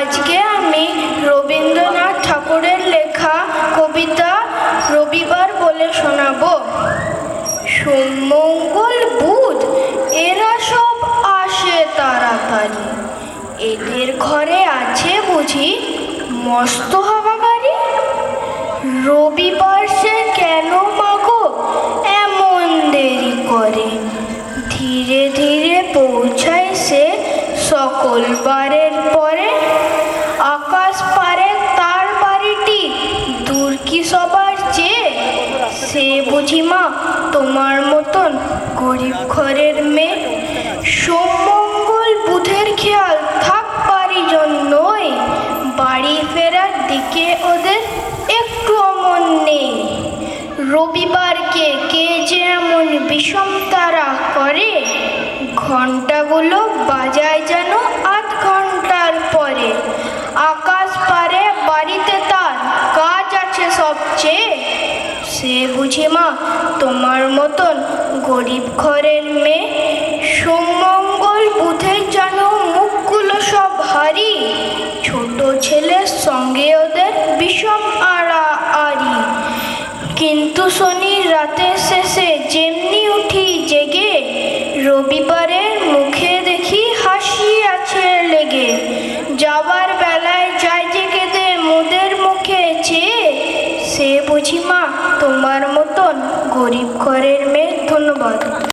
আজকে আমি রবীন্দ্রনাথ ঠাকুরের লেখা কবিতা রবিবার বলে শোনাবো। সোমমঙ্গল বুধ এরা সব আসে তাড়াতাড়ি, এদের ঘরে আছে বুঝি মস্ত হাওয়াগাড়ি। রবিবার সে কেন মাগো এমন দেরি করে, ধীরে ধীরে পৌঁছায় সে সকল বারের পরে। আকাশ পারে তার বাড়িটি দূর কি সবার চেয়ে, সে বুঝি মা তোমার মতন গরিব ঘরের মেয়ে। সোমমঙ্গল বুধের খেয়াল থাক বাড়ি জন্যই, বাড়ি ফেরার দিকে ওদের একটু মন নেই। রবিবারকে কে যে এমন বিষম তারা করে, ঘন্টাগুলো বাজায় যেন আধ ঘন্টার পরে। আকাশ পারে বাড়িতে তার কাজ আছে সবচেয়ে, সে বুঝি মা তোমার মতন গরিব ঘরের মেয়ে। সোমমঙ্গল বুধের যেন মুখগুলো সব ভারী, ছোট ছেলের সঙ্গে ওদের বিষম আড়াআড়ি। কিন্তু শনির রাতের শেষে যেমনি উঠি জেগে, রবিবারের মুখে দেখি হাসি আছে লেগে। যাবার বেলায় যায় যে কেঁদে মোদের মুখে চেয়ে, সে বুঝি মা তোমার মতন গরিব ঘরের মেয়ে। ধন্যবাদ।